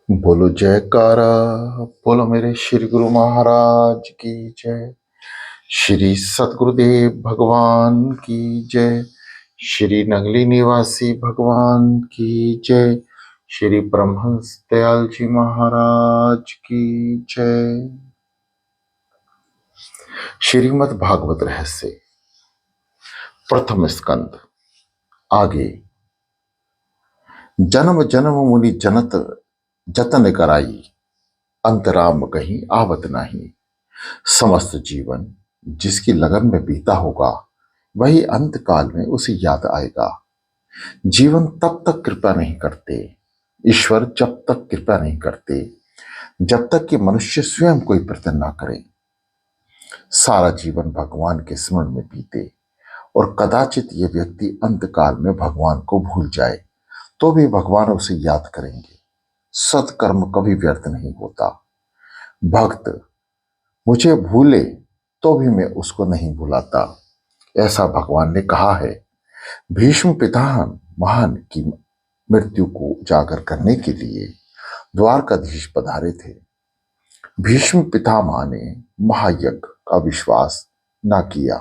बोलो जयकारा। बोलो मेरे श्री गुरु महाराज की जय। श्री सतगुरुदेव भगवान की जय। श्री नगली निवासी भगवान की जय। श्री परमहंस दयाल जी महाराज की जय। श्रीमद् भागवत रहस्य प्रथम स्कंद आगे। जन्म जन्म मुनि जनत जतन कराई, अंतराम कहीं आवत नहीं। समस्त जीवन जिसकी लगन में बीता होगा वही अंत काल में उसे याद आएगा। जीवन तब तक कृपा नहीं करते, ईश्वर जब तक कृपा नहीं करते जब तक कि मनुष्य स्वयं कोई प्रयत्न ना करे। सारा जीवन भगवान के स्मरण में बीते और कदाचित ये व्यक्ति अंत काल में भगवान को भूल जाए तो भी भगवान उसे याद करेंगे। सत्कर्म कभी व्यर्थ नहीं होता। भक्त मुझे भूले तो भी मैं उसको नहीं भुलाता, ऐसा भगवान ने कहा है। भीष्म पितामह महान की मृत्यु को उजागर करने के लिए द्वारकाधीश पधारे थे। भीष्म पितामह ने महायज्ञ का विश्वास न किया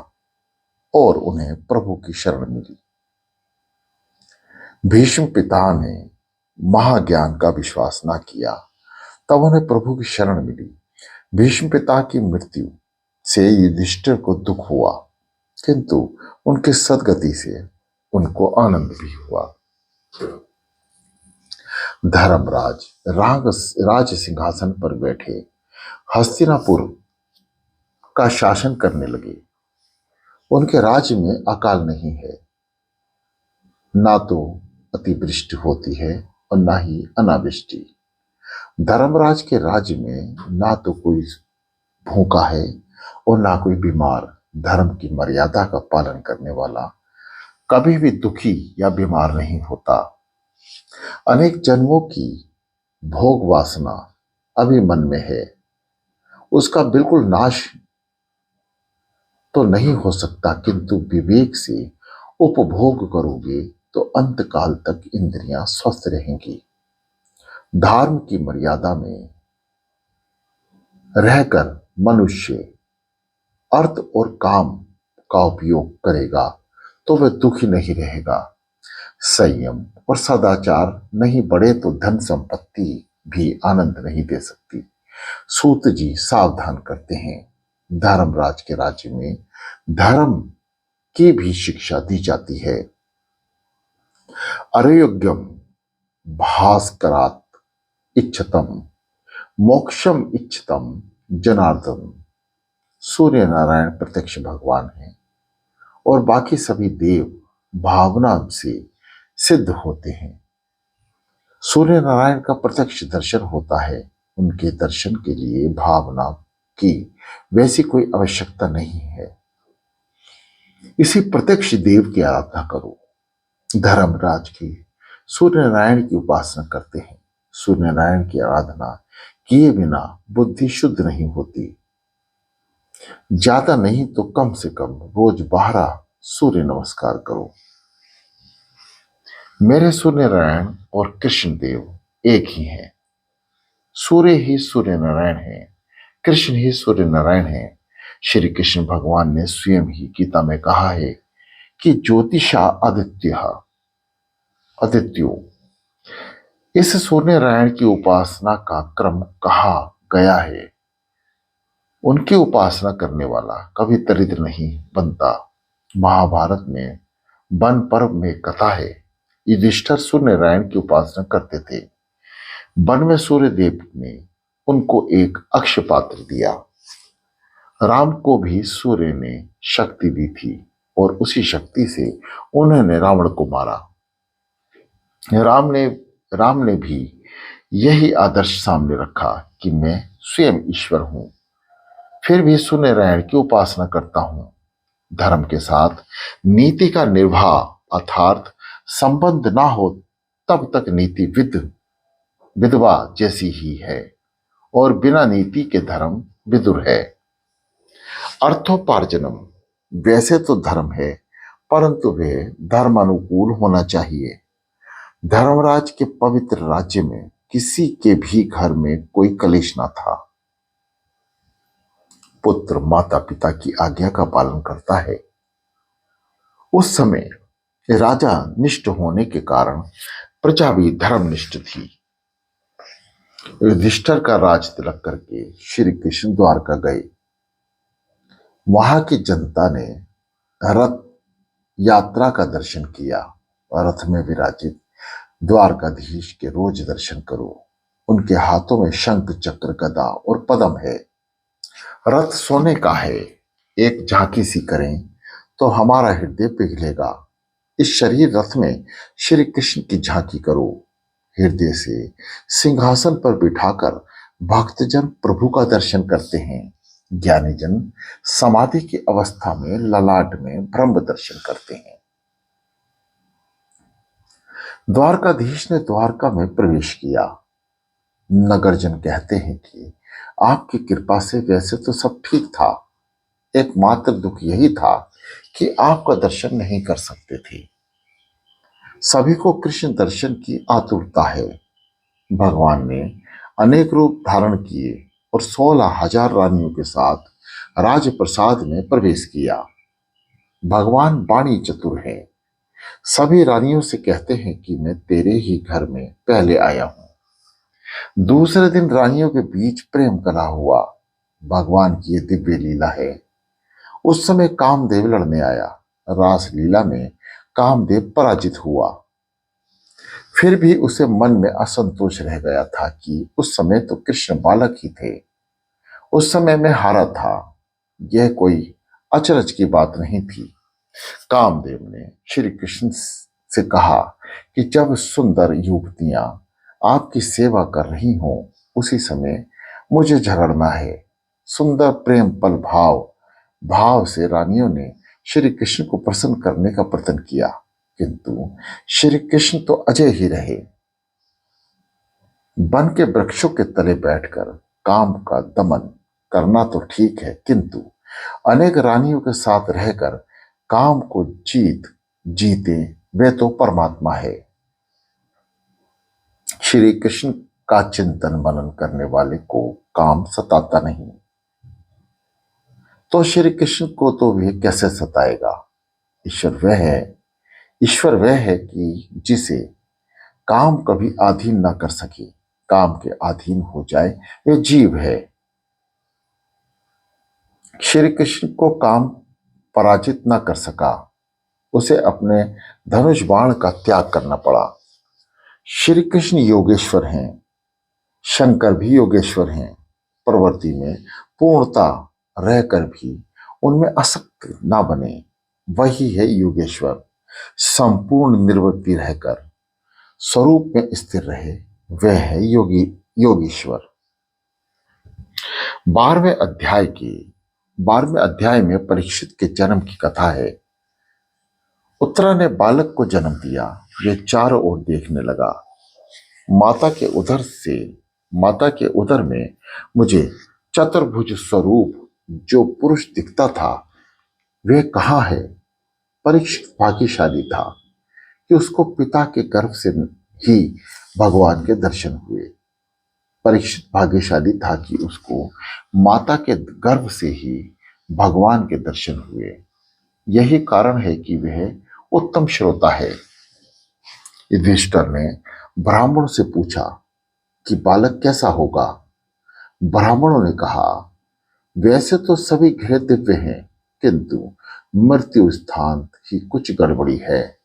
और उन्हें प्रभु की शरण मिली। भीष्म पिता ने महाज्ञान का विश्वास न किया, तब उन्हें प्रभु की शरण मिली। भीष्म पिता की मृत्यु से युधिष्ठिर को दुख हुआ, किंतु उनके सद्गति से उनको आनंद भी हुआ। धर्मराज राज सिंहासन पर बैठे हस्तिनापुर का शासन करने लगे। उनके राज्य में अकाल नहीं है, ना तो अतिवृष्टि होती है और ना ही अनावृष्टि। धर्मराज के राज्य में ना तो कोई भूखा है और ना कोई बीमार। धर्म की मर्यादा का पालन करने वाला कभी भी दुखी या बीमार नहीं होता। अनेक जन्मों की भोग वासना अभी मन में है, उसका बिल्कुल नाश तो नहीं हो सकता, किंतु विवेक से उपभोग करोगे तो अंत काल तक इंद्रियां स्वस्थ रहेंगी। धर्म की मर्यादा में रहकर मनुष्य अर्थ और काम का उपयोग करेगा तो वह दुखी नहीं रहेगा। संयम और सदाचार नहीं बढ़े तो धन संपत्ति भी आनंद नहीं दे सकती। सूत जी सावधान करते हैं, धर्मराज के राज्य में धर्म की भी शिक्षा दी जाती है। अरयोग्यम भास्करात इच्छतम मोक्षम इच्छतम जनार्दन। सूर्य नारायण प्रत्यक्ष भगवान हैं और बाकी सभी देव भावना से सिद्ध होते हैं। सूर्य नारायण का प्रत्यक्ष दर्शन होता है, उनके दर्शन के लिए भावना की वैसी कोई आवश्यकता नहीं है। इसी प्रत्यक्ष देव की आराधना करो। धर्मराज की सूर्य नारायण की उपासना करते हैं। सूर्य नारायण की आराधना किए बिना बुद्धि शुद्ध नहीं होती। ज्यादा नहीं तो कम से कम रोज 12 सूर्य नमस्कार करो। मेरे सूर्य नारायण और कृष्ण देव एक ही हैं। सूर्य ही सूर्य नारायण है, कृष्ण ही सूर्य नारायण है। श्री कृष्ण भगवान ने स्वयं ही गीता में कहा है कि ज्योतिषा आदित्यो। इस सूर्य नारायण की उपासना का क्रम कहा गया है। उनकी उपासना करने वाला कभी दरिद्र नहीं बनता। महाभारत में वन पर्व में कथा है, युधिष्ठिर सूर्य नारायण की उपासना करते थे। वन में सूर्य देव ने उनको एक अक्ष पात्र दिया। राम को भी सूर्य ने शक्ति दी थी और उसी शक्ति से उन्होंने रावण को मारा। राम ने भी यही आदर्श सामने रखा कि मैं स्वयं ईश्वर हूं, फिर भी सूर्य नारायण की उपासना करता हूं। धर्म के साथ नीति का निर्वाह अर्थात संबंध ना हो तब तक नीति विधवा जैसी ही है और बिना नीति के धर्म विदुर है। अर्थोपार्जनम वैसे तो धर्म है, परंतु वह धर्मानुकूल होना चाहिए। धर्मराज के पवित्र राज्य में किसी के भी घर में कोई कलेश ना था। पुत्र माता पिता की आज्ञा का पालन करता है। उस समय राजा निष्ठ होने के कारण प्रजा भी धर्मनिष्ठ थी। युधिष्ठिर का राज तिलक करके श्री कृष्ण द्वारका गए। वहां की जनता ने रथ यात्रा का दर्शन किया। रथ में विराजित द्वारकाधीश के रोज दर्शन करो। उनके हाथों में शंख चक्र गदा और पद्म है। रथ सोने का है, एक झांकी सी करें तो हमारा हृदय पिघलेगा। इस शरीर रथ में श्री कृष्ण की झांकी करो। हृदय से सिंहासन पर बिठाकर भक्तजन प्रभु का दर्शन करते हैं। ज्ञानी जन समाधि की अवस्था में ललाट में ब्रह्म दर्शन करते हैं। द्वारकाधीश ने द्वारका में प्रवेश किया। नगरजन कहते हैं कि आपकी कृपा से वैसे तो सब ठीक था, एकमात्र दुख यही था कि आपका दर्शन नहीं कर सकते थे। सभी को कृष्ण दर्शन की आतुरता है। भगवान ने अनेक रूप धारण किए और 16,000 रानियों के साथ राजप्रसाद में प्रवेश किया। भगवान वाणी चतुर है। सभी रानियों से कहते हैं कि मैं तेरे ही घर में पहले आया हूं। दूसरे दिन रानियों के बीच प्रेम कला हुआ। भगवान की ये दिव्य लीला है। उस समय कामदेव लड़ने आया। रास लीला में कामदेव पराजित हुआ। फिर भी उसे मन में असंतोष रह गया था कि उस समय तो कृष्ण बालक ही थे। उस समय मैं हारा था। यह कोई अचरज की बात नहीं थी। कामदेव ने श्री कृष्ण से कहा कि जब सुंदर युवतियां आपकी सेवा कर रही हों उसी समय मुझे झगड़ना है। सुंदर प्रेम पल भाव से रानियों ने श्री कृष्ण को प्रसन्न करने का प्रयत्न किया, किंतु श्री कृष्ण तो अजय ही रहे। वन के वृक्षों के तले बैठकर काम का दमन करना तो ठीक है, किंतु अनेक रानियों के साथ रहकर काम को जीते वे तो परमात्मा है। श्री कृष्ण का चिंतन मनन करने वाले को काम सताता नहीं, तो श्री कृष्ण को तो वह कैसे सताएगा। ईश्वर वह है कि जिसे काम कभी अधीन ना कर सके। काम के अधीन हो जाए वह जीव है। श्री कृष्ण को काम पराजित ना कर सका। उसे अपने धनुष बाण का त्याग करना पड़ा। श्री कृष्ण योगेश्वर हैं। शंकर भी योगेश्वर हैं। प्रवृत्ति में पूर्णता रहकर भी उनमें आसक्त ना बने, वही है योगेश्वर। संपूर्ण निर्वृत्ति रहकर स्वरूप में स्थिर रहे, वह है योगीश्वर। 12वें अध्याय में परीक्षित के जन्म की कथा है। उत्तरा ने बालक को जन्म दिया। वे चारों ओर देखने लगा। माता के उदर में मुझे चतुर्भुज स्वरूप जो पुरुष दिखता था वह कहाँ है। परीक्षित भाग्यशाली था कि उसको पिता के गर्भ से ही भगवान के दर्शन हुए। परीक्षित भाग्यशाली था कि उसको माता के गर्भ से ही भगवान के दर्शन हुए। यही कारण है कि वह उत्तम श्रोता है। युधिष्ठिर ने ब्राह्मणों से पूछा कि बालक कैसा होगा। ब्राह्मणों ने कहा, वैसे तो सभी ग्रह दिव्य हैं, किंतु मृत्यु स्थान ही कुछ गड़बड़ी है।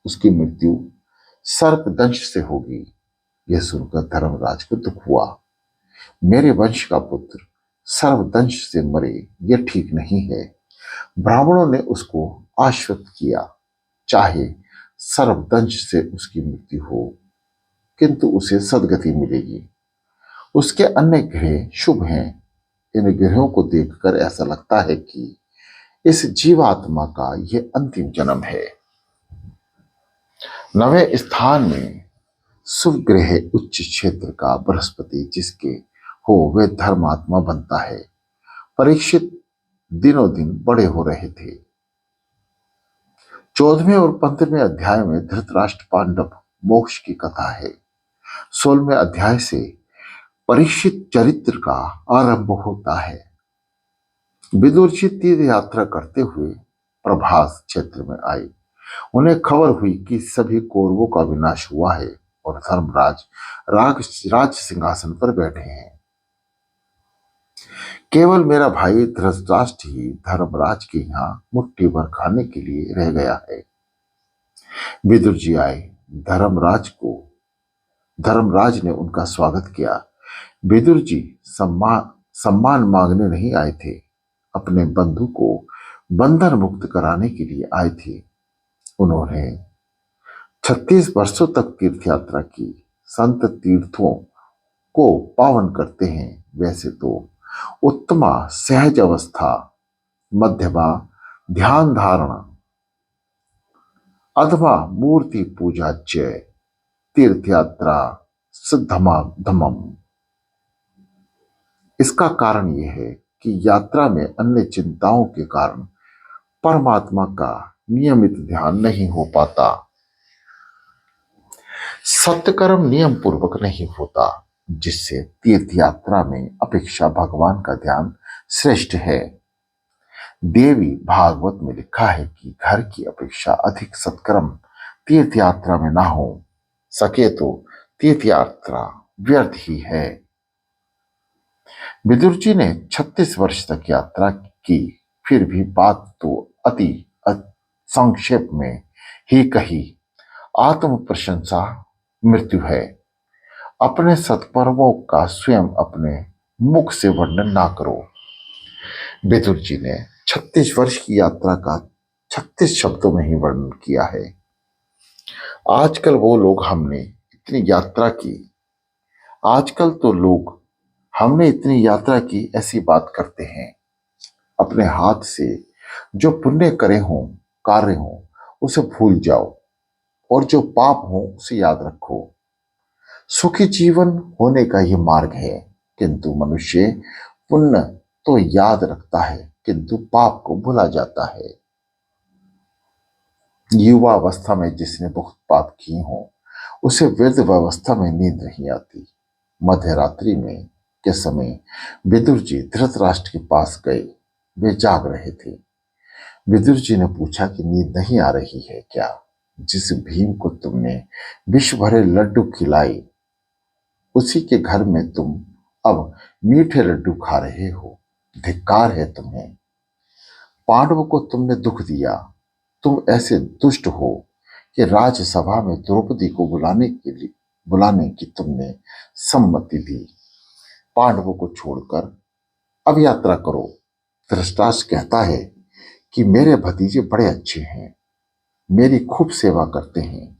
उसकी मृत्यु सर्पदंश से होगी। यह सुनकर धर्मराज को दुख हुआ। मेरे वंश का पुत्र सर्वदंश से मरे, यह ठीक नहीं है। ब्राह्मणों ने उसको आश्वस्त किया, चाहे सर्वदंश से उसकी मृत्यु हो, किंतु उसे सदगति मिलेगी। उसके अन्य ग्रह शुभ हैं। इन ग्रहों को देखकर ऐसा लगता है कि इस जीवात्मा का यह अंतिम जन्म है। 9वें स्थान में शुभ ग्रह उच्च क्षेत्र का बृहस्पति जिसके हो वह धर्मात्मा बनता है। परीक्षित दिनों दिन बड़े हो रहे थे। 14वें और 15वें अध्याय में धृतराष्ट्र पांडव मोक्ष की कथा है। 16वें अध्याय से परीक्षित चरित्र का आरंभ होता है। विदुर जी तीर्थ यात्रा करते हुए प्रभास क्षेत्र में आए। उन्हें खबर हुई कि सभी कौरवों का विनाश हुआ है और धर्मराज राज सिंहासन पर बैठे हैं। केवल मेरा भाई धृतराष्ट्र ही धर्मराज के यहाँ मुट्ठी भर खाने के लिए रह गया है। विदुर जी आए। धर्मराज ने उनका स्वागत किया। विदुर जी सम्मान मांगने नहीं आए थे, अपने बंधु को बंधन मुक्त कराने के लिए आए थे। उन्होंने 36 वर्षों तक तीर्थ यात्रा की। संत तीर्थों को पावन करते हैं। वैसे तो उत्तमा सहज अवस्था, मध्यमा ध्यान धारणा, अथवा मूर्ति पूजा जय तीर्थ यात्रा सिद्धमा धमम। इसका कारण यह है कि यात्रा में अन्य चिंताओं के कारण परमात्मा का नियमित ध्यान नहीं हो पाता। सत्कर्म नियम पूर्वक नहीं होता, जिससे तीर्थ यात्रा में अपेक्षा भगवान का ध्यान श्रेष्ठ है। देवी भागवत में लिखा है कि घर की अपेक्षा अधिक सत्कर्म तीर्थ यात्रा में ना हो सके तो तीर्थ यात्रा व्यर्थ ही है। विदुर जी ने 36 वर्ष तक यात्रा की, फिर भी बात तो अति संक्षेप में ही कही। आत्म प्रशंसा मृत्यु है। अपने सत्कर्मों का स्वयं अपने मुख से वर्णन ना करो। विदुर जी ने 36 वर्ष की यात्रा का 36 शब्दों में ही वर्णन किया है। आजकल वो लोग हमने इतनी यात्रा की आजकल तो लोग हमने इतनी यात्रा की ऐसी बात करते हैं। अपने हाथ से जो पुण्य करे हों, कार्य हों, उसे भूल जाओ और जो पाप हो उसे याद रखो। सुखी जीवन होने का ये मार्ग है, किंतु मनुष्य पुण्य तो याद रखता है किंतु पाप को भुला जाता है। युवा अवस्था में जिसने बहुत पाप किए हों उसे वृद्ध अवस्था में नींद नहीं आती। मध्य रात्रि में के समय विदुर जी धृतराष्ट्र के पास गए। वे जाग रहे थे। विदुर जी ने पूछा कि नींद नहीं आ रही है क्या? जिस भीम को तुमने विष भरे लड्डू खिलाई, उसी के घर में तुम अब मीठे लड्डू खा रहे हो। धिक्कार है तुम्हें। पांडवों को तुमने दुख दिया। तुम ऐसे दुष्ट हो कि राज्यसभा में द्रौपदी को बुलाने की तुमने सम्मति दी। पांडवों को छोड़कर अब यात्रा करो। धृतराष्ट्र कहता है कि मेरे भतीजे बड़े अच्छे हैं, मेरी खूब सेवा करते हैं,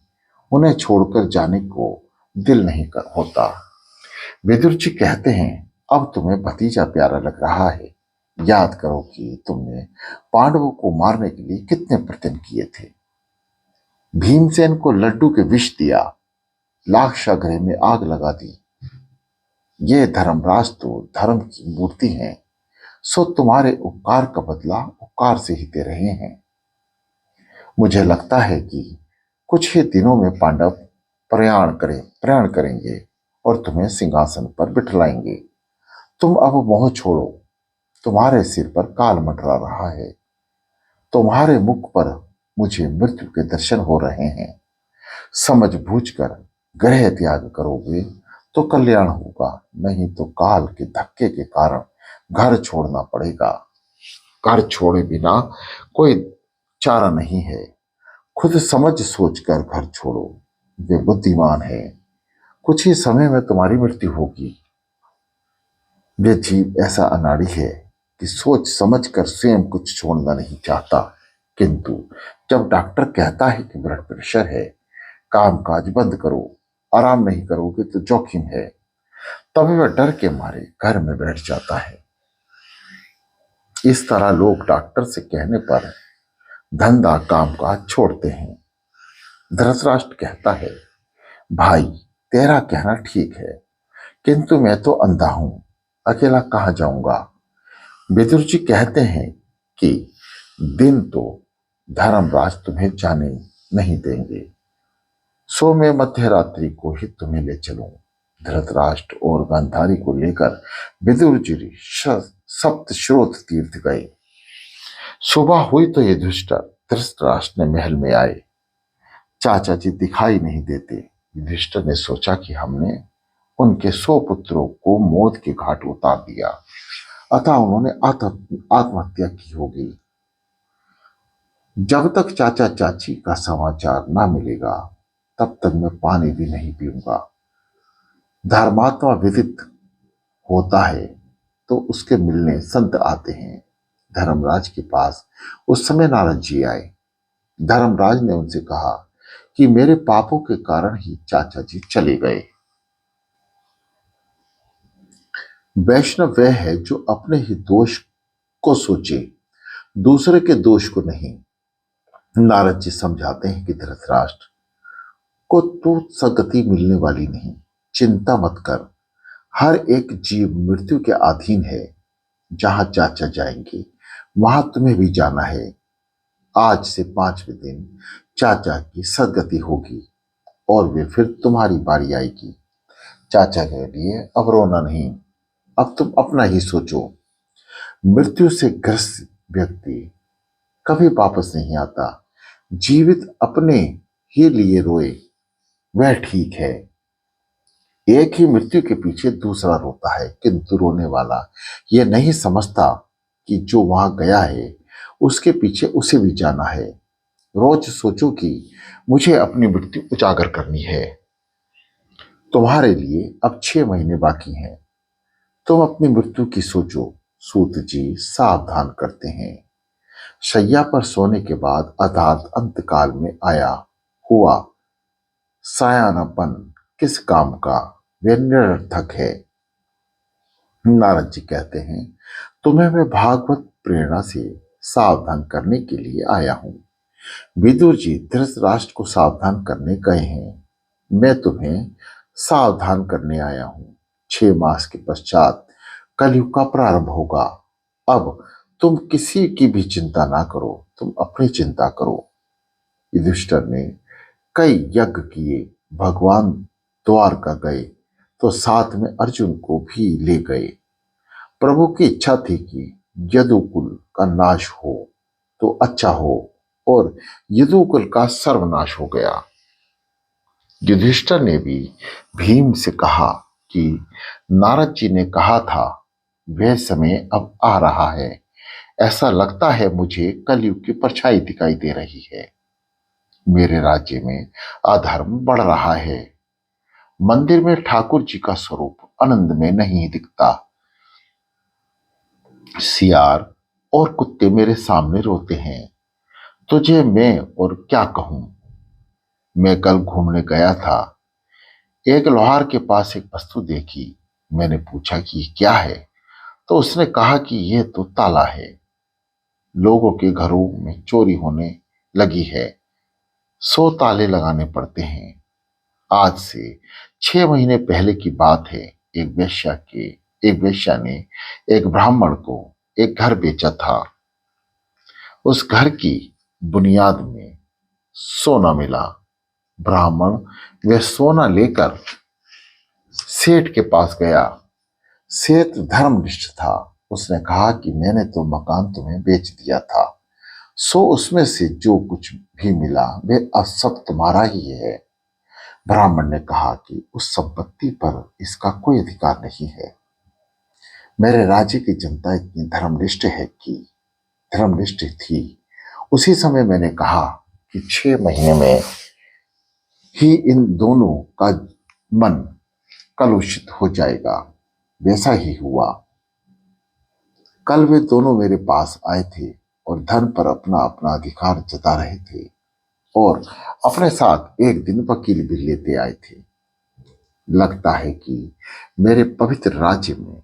उन्हें छोड़कर जाने को दिल नहीं होता। विदुर जी कहते हैं अब तुम्हें भतीजा प्यारा लग रहा है। याद करो कि तुमने पांडवों को मारने के लिए कितने प्रयत्न किए थे। भीमसेन को लड्डू के विष दिया, लाक्षागृह में आग लगा दी। ये धर्मराज तो धर्म की मूर्ति हैं, सो तुम्हारे उपकार का बदला उपकार से ही दे रहे हैं। मुझे लगता है कि कुछ ही दिनों में पांडव प्रयाण करेंगे और तुम्हें सिंहासन पर बिठलाएंगे। तुम अब मोह छोड़ो। तुम्हारे सिर पर काल मंडरा रहा है। तुम्हारे मुख पर मुझे मृत्यु के दर्शन हो रहे हैं। समझ बूझकर गृह त्याग करोगे तो कल्याण होगा, नहीं तो काल के धक्के के कारण घर छोड़ना पड़ेगा। घर छोड़े बिना कोई चारा नहीं है। खुद समझ सोचकर घर छोड़ो। वे बुद्धिमान है। कुछ ही समय में तुम्हारी मृत्यु होगी। वे जीव ऐसा अनाड़ी है कि सोच समझकर स्वयं कुछ छोड़ना नहीं चाहता, किंतु जब डॉक्टर कहता है कि ब्लड प्रेशर है, काम काज बंद करो, आराम नहीं करोगे तो जोखिम है, तभी वह डर के मारे घर में बैठ जाता है। इस तरह लोग डॉक्टर से कहने पर धंधा काम काज छोड़ते हैं। धृतराष्ट्र कहता है भाई तेरा कहना ठीक है, किंतु मैं तो अंधा हूं, अकेला कहां जाऊंगा। विदुर जी कहते हैं कि दिन तो धर्मराज तुम्हें जाने नहीं देंगे। सो मैं मध्य रात्रि को ही तुम्हें ले चलूं। धृतराष्ट्र और गांधारी को लेकर विदुर जी सप्त श्रोत तीर्थ गए। सुबह हुई तो युधिष्ठिर धृतराष्ट्र ने महल में आए। चाचा जी दिखाई नहीं देते। युधिष्ठिर ने सोचा कि हमने उनके 100 पुत्रों को मौत के घाट उतार दिया, अतः उन्होंने आत्महत्या की होगी। जब तक चाचा चाची का समाचार ना मिलेगा तब तक मैं पानी भी नहीं पीऊंगा। धर्मात्मा विदित होता है तो उसके मिलने संत आते हैं। धर्मराज के पास उस समय नारद जी आए। धर्मराज ने उनसे कहा कि मेरे पापों के कारण ही चाचा जी चले गए। वैष्णव वह है जो अपने ही दोष को सोचे, दूसरे के दोष को नहीं। नारद जी समझाते हैं कि धृतराष्ट्र को तो सदगति मिलने वाली नहीं, चिंता मत कर। हर एक जीव मृत्यु के अधीन है। जहां चाचा जाएंगे वहां तुम्हें भी जाना है। आज से 5वें दिन चाचा की सदगति होगी और वे फिर तुम्हारी बारी आएगी। चाचा के लिए अब रोना नहीं, अब तुम अपना ही सोचो। मृत्यु से ग्रस्त व्यक्ति कभी वापस नहीं आता। जीवित अपने ही लिए रोए वह ठीक है। एक ही मृत्यु के पीछे दूसरा रोता है, किंतु रोने वाला यह नहीं समझता कि जो वहां गया है उसके पीछे उसे भी जाना है। रोज सोचो कि मुझे अपनी मृत्यु उजागर करनी है। तुम्हारे लिए अब 6 महीने बाकी हैं। तुम अपनी मृत्यु की सोचो। सूत जी सावधान करते हैं। शैया पर सोने के बाद अर्थात अंतकाल में आया हुआ सायानापन किस काम का, वे निरर्थक है। नारद जी कहते हैं तुम्हें मैं भागवत प्रेरणा से सावधान करने के लिए आया हूं। विदुर जी धृतराष्ट्र को सावधान करने गए हैं, मैं तुम्हें सावधान करने आया हूं। 6 मास के पश्चात कलयुग का प्रारंभ होगा। अब तुम किसी की भी चिंता ना करो, तुम अपनी चिंता करो। युधिष्ठिर ने कई यज्ञ किए, भगवान द्वारका गए तो साथ में अर्जुन को भी ले गए। प्रभु की इच्छा थी कि यदुकुल का नाश हो तो अच्छा हो, और यदुकुल का सर्वनाश हो गया। युधिष्ठिर ने भी भीम से कहा कि नारद जी ने कहा था वह समय अब आ रहा है। ऐसा लगता है मुझे कलयुग की परछाई दिखाई दे रही है। मेरे राज्य में अधर्म बढ़ रहा है। मंदिर में ठाकुर जी का स्वरूप आनंद में नहीं दिखता। सियार और कुत्ते मेरे सामने रोते हैं। तुझे मैं और क्या कहूं। मैं कल घूमने गया था, एक लोहार के पास एक वस्तु देखी। मैंने पूछा कि क्या है, तो उसने कहा कि यह तो ताला है। लोगों के घरों में चोरी होने लगी है, 100 ताले लगाने पड़ते हैं। आज से 6 महीने पहले की बात है। एक वेश्या ने एक ब्राह्मण को एक घर बेचा था। उस घर की बुनियाद में सोना मिला। ब्राह्मण वह सोना लेकर सेठ के पास गया। सेठ धर्मनिष्ठ था। उसने कहा कि मैंने तो मकान तुम्हें बेच दिया था, सो उसमें से जो कुछ भी मिला वे अब सब तुम्हारा ही है। ब्राह्मण ने कहा कि उस संपत्ति पर इसका कोई अधिकार नहीं है। मेरे राज्य की जनता इतनी धर्मनिष्ठ थी। उसी समय मैंने कहा कि 6 महीने में ही इन दोनों का मन कलुषित हो जाएगा। वैसा ही हुआ। कल वे दोनों मेरे पास आए थे और धन पर अपना अपना अधिकार जता रहे थे और अपने साथ एक दिन वकील भी लेते आए थे। लगता है कि मेरे पवित्र राज्य में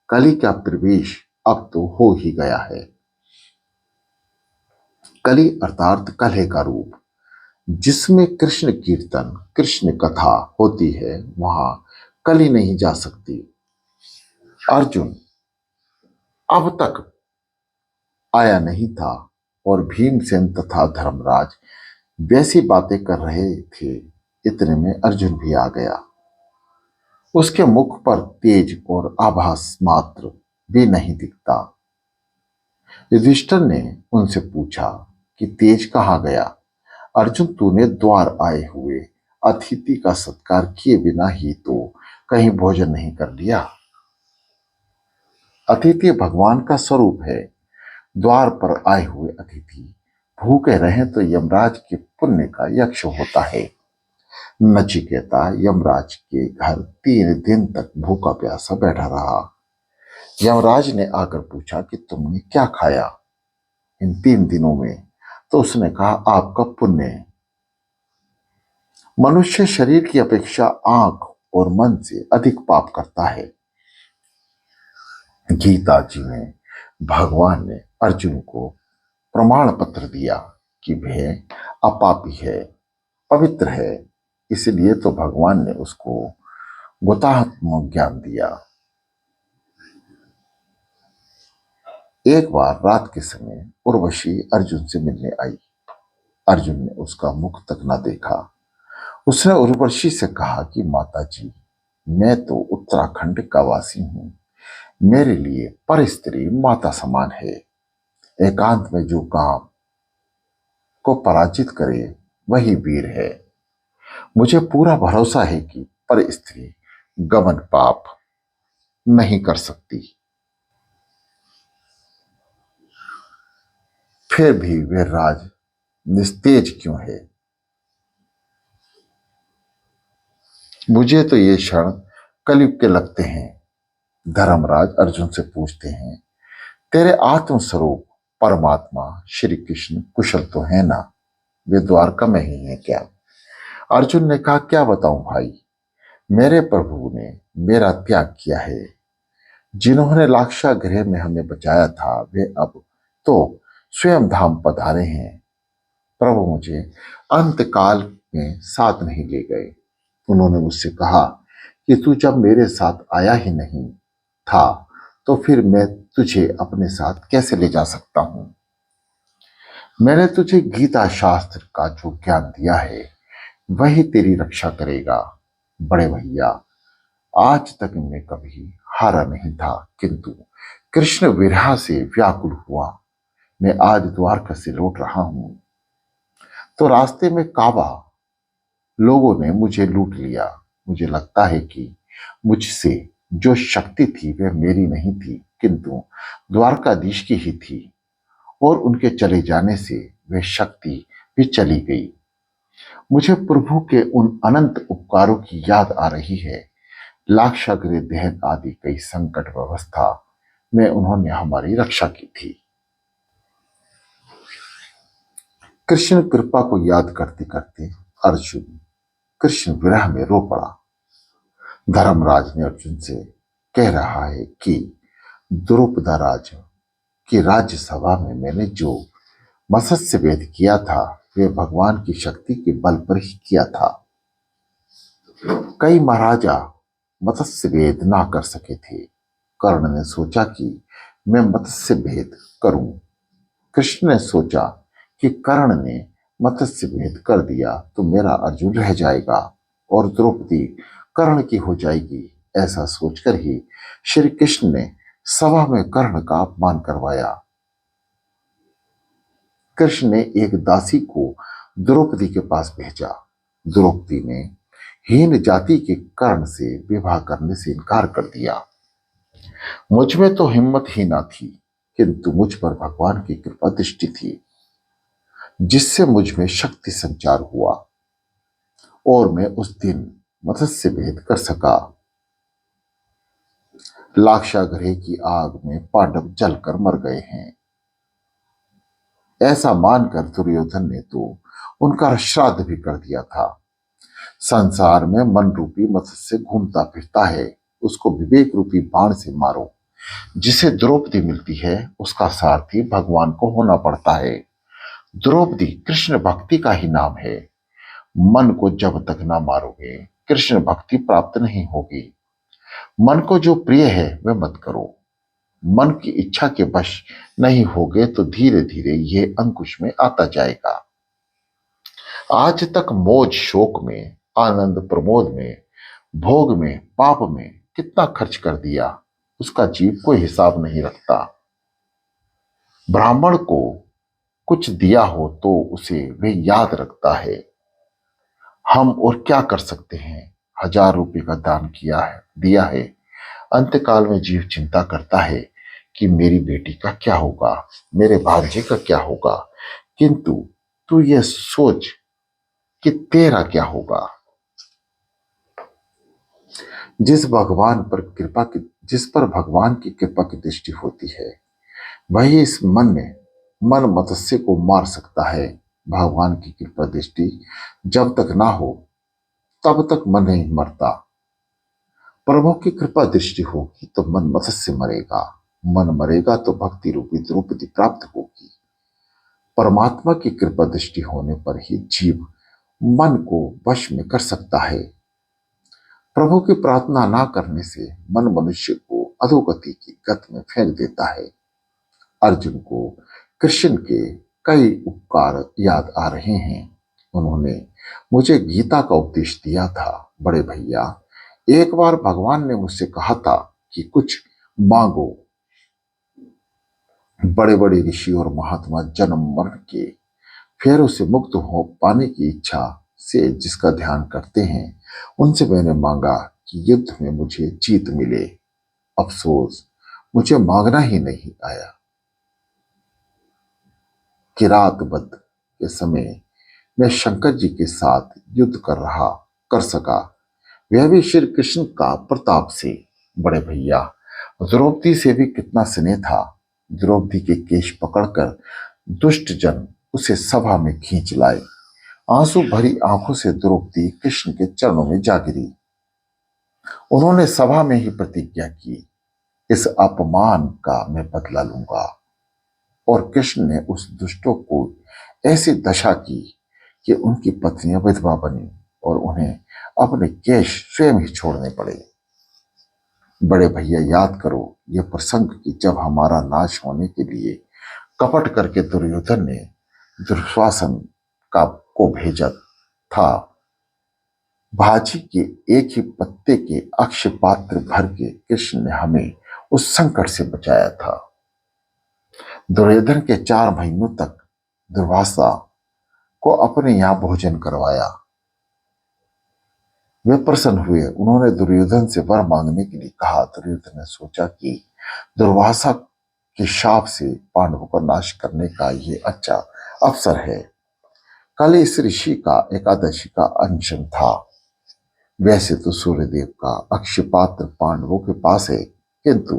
कली का प्रवेश अब तो हो ही गया है। कली अर्थात कलह का रूप, जिसमें कृष्ण कीर्तन कृष्ण कथा होती है वहां कली नहीं जा सकती। अर्जुन अब तक आया नहीं था और भीमसेन तथा धर्मराज वैसी बातें कर रहे थे इतने में अर्जुन भी आ गया। उसके मुख पर तेज और आभास मात्र भी नहीं दिखता। युधिष्ठिर ने उनसे पूछा कि तेज कहाँ गया। अर्जुन, तूने द्वार आए हुए अतिथि का सत्कार किए बिना ही तो कहीं भोजन नहीं कर लिया। अतिथि भगवान का स्वरूप है। द्वार पर आए हुए अतिथि भूखे रहें तो यमराज के पुण्य का यक्ष होता है। नचिकेता यमराज के घर 3 दिन तक भूखा प्यासा बैठा रहा। यमराज ने आकर पूछा कि तुमने क्या खाया इन 3 दिनों में। तो उसने कहा, आपका पुण्य है। मनुष्य शरीर की अपेक्षा आंख और मन से अधिक पाप करता है। गीता जी में भगवान ने अर्जुन को प्रमाण पत्र दिया कि वह अपापी है, पवित्र है। इसलिए तो भगवान ने उसको गुतात्मक ज्ञान दिया। एक बार रात के समय उर्वशी अर्जुन से मिलने आई। अर्जुन ने उसका मुख तक न देखा। उसने उर्वशी से कहा कि माता जी, मैं तो उत्तराखंड का वासी हूं। मेरे लिए पर स्त्री माता समान है। एकांत में जो काम को पराजित करे वही वीर है। मुझे पूरा भरोसा है कि पर स्त्री गमन पाप नहीं कर सकती। फिर भी वह राज निस्तेज क्यों है। मुझे तो ये क्षण कलयुग के लगते हैं। धर्मराज अर्जुन से पूछते हैं, तेरे आत्मस्वरूप परमात्मा श्री कृष्ण कुशल तो है ना। वे द्वारका में ही है क्या। अर्जुन ने कहा, क्या बताऊं भाई, मेरे प्रभु ने मेरा त्याग किया है। जिन्होंने लाक्षागृह में हमें बचाया था वे अब तो स्वयं धाम पधारे हैं। प्रभु मुझे अंतकाल में साथ नहीं ले गए। उन्होंने मुझसे कहा कि तू जब मेरे साथ आया ही नहीं था तो फिर मैं तुझे अपने साथ कैसे ले जा सकता हूं। मैंने तुझे गीता शास्त्र का जो ज्ञान दिया है वही तेरी रक्षा करेगा। बड़े भैया, आज तक मैं कभी हारा नहीं था, किंतु कृष्ण विरह से व्याकुल हुआ। मैं आज द्वारका से लौट रहा हूं तो रास्ते में काबा लोगों ने मुझे लूट लिया। मुझे लगता है कि मुझसे जो शक्ति थी वह मेरी नहीं थी, किंतु द्वारकाधीश की ही थी, और उनके चले जाने से वह शक्ति भी चली गई। मुझे प्रभु के उन अनंत उपकारों की याद आ रही है। लाक्षागृह दहन आदि कई संकट व्यवस्था में उन्होंने हमारी रक्षा की थी। कृष्ण कृपा को याद करते करते अर्जुन कृष्ण विरह में रो पड़ा। धर्मराज ने अर्जुन से कह रहा है कि द्रौपदा राज की राज्यसभा में मैंने जो मत्स्य वेद किया था वे भगवान की शक्ति के बल पर ही किया था। कई महाराजा मत्स्य भेद ना कर सके थे। कर्ण ने सोचा कि मैं मत्स्य भेद करूं। कृष्ण ने सोचा कि कर्ण ने मत्स्य भेद कर दिया तो मेरा अर्जुन रह जाएगा और द्रौपदी कर्ण की हो जाएगी। ऐसा सोचकर ही श्री कृष्ण ने सभा में कर्ण का अपमान करवाया। कृष्ण ने एक दासी को द्रौपदी के पास भेजा। द्रौपदी ने हीन जाति के कर्ण से विवाह करने से इनकार कर दिया। मुझ में तो हिम्मत ही ना थी, किंतु मुझ पर भगवान की कृपा दृष्टि थी, जिससे मुझ में शक्ति संचार हुआ और मैं उस दिन मत्स्य भेद कर सका। लाक्षागृह की आग में पांडव जलकर मर गए हैं। ऐसा मानकर दुर्योधन ने तो उनका श्राद्ध भी कर दिया था। संसार में मन रूपी मत्स्य घूमता फिरता है, उसको विवेक रूपी बाण से मारो। जिसे द्रौपदी मिलती है उसका सारथी भगवान को होना पड़ता है। द्रौपदी कृष्ण भक्ति का ही नाम है। मन को जब तक ना मारोगे कृष्ण भक्ति प्राप्त नहीं होगी। मन को जो प्रिय है वह मत करो। मन की इच्छा के वश नहीं होगे तो धीरे धीरे यह अंकुश में आता जाएगा। आज तक मौज शोक में आनंद प्रमोद में, भोग में, पाप में कितना खर्च कर दिया, उसका जीव कोई हिसाब नहीं रखता। ब्राह्मण को कुछ दिया हो तो उसे वे याद रखता है। हम और क्या कर सकते हैं? 1000 रुपये का दान किया है, दिया है। अंतकाल में जीव चिंता करता है कि मेरी बेटी का क्या होगा, मेरे भांजे का क्या होगा। किंतु तू ये सोच कि तेरा क्या होगा। जिस पर भगवान की कृपा की दृष्टि होती है, वही इस मन मत्स्य को मार सकता है। भगवान की कृपा दृष्टि जब तक ना हो तब तक मन नहीं मरता। प्रभु की कृपा दृष्टि होगी तो मन मत्स्य मरेगा। मन मरेगा तो भक्ति रूपी द्रौपदी प्राप्त होगी। परमात्मा की कृपा दृष्टि होने पर ही जीव मन को वश में कर सकता है। प्रभु की प्रार्थना ना करने से मन मनुष्य को अधोगति की गत में फेंक देता है। अर्जुन को कृष्ण के कई उपकार याद आ रहे हैं। उन्होंने मुझे गीता का उपदेश दिया था। बड़े भैया, एक बार भगवान ने मुझसे कहा था कि कुछ मांगो। बड़े बड़े ऋषि और महात्मा जन्म मरण के फेरों से मुक्त हो पाने की इच्छा से जिसका ध्यान करते हैं, उनसे मैंने मांगा कि युद्ध में मुझे जीत मिले। अफसोस, मुझे मांगना ही नहीं आया। किरात वध के समय मैं शंकर जी के साथ युद्ध कर सका, वह भी श्री कृष्ण का प्रताप से। बड़े भैया, द्रौपदी से भी कितना स्नेह था। द्रौपदी के केश पकड़कर दुष्ट जन उसे सभा में खींच लाए। आंसू भरी आंखों से द्रौपदी कृष्ण के चरणों में जा गिरी। उन्होंने सभा में ही प्रतिज्ञा की, इस अपमान का मैं बदला लूंगा। और कृष्ण ने उस दुष्टों को ऐसी दशा की कि उनकी पत्नियां विधवा बनी और उन्हें अपने केश स्वयं ही छोड़ने पड़े। बड़े भैया, याद करो यह प्रसंग कि जब हमारा नाश होने के लिए कपट करके दुर्योधन ने दुर्वासन का को भेजा था। भाजी के एक ही पत्ते के अक्षय पात्र भर के कृष्ण ने हमें उस संकट से बचाया था। दुर्योधन के 4 महीनों तक दुर्वासा को अपने यहां भोजन करवाया। वे प्रसन्न हुए। उन्होंने दुर्योधन से वर मांगने के लिए कहा। दुर्योधन ने सोचा कि दुर्वासा के शाप से पांडवों का नाश करने का ये अच्छा अवसर है। कल इस ऋषि का एकादशी का अनशन था। वैसे तो सूर्यदेव का अक्षय पात्र पांडवों के पास है, किंतु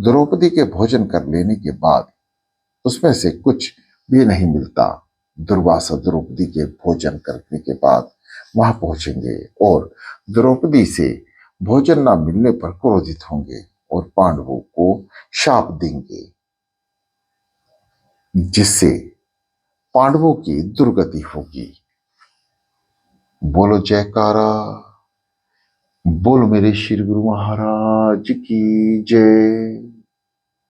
द्रौपदी के भोजन कर लेने के बाद उसमें से कुछ भी नहीं मिलता। दुर्वासा द्रौपदी के भोजन करने के बाद वहां पहुंचेंगे और द्रौपदी से भोजन न मिलने पर क्रोधित होंगे और पांडवों को शाप देंगे, जिससे पांडवों की दुर्गति होगी। बोलो जयकारा, बोलो मेरे श्री गुरु महाराज की जय।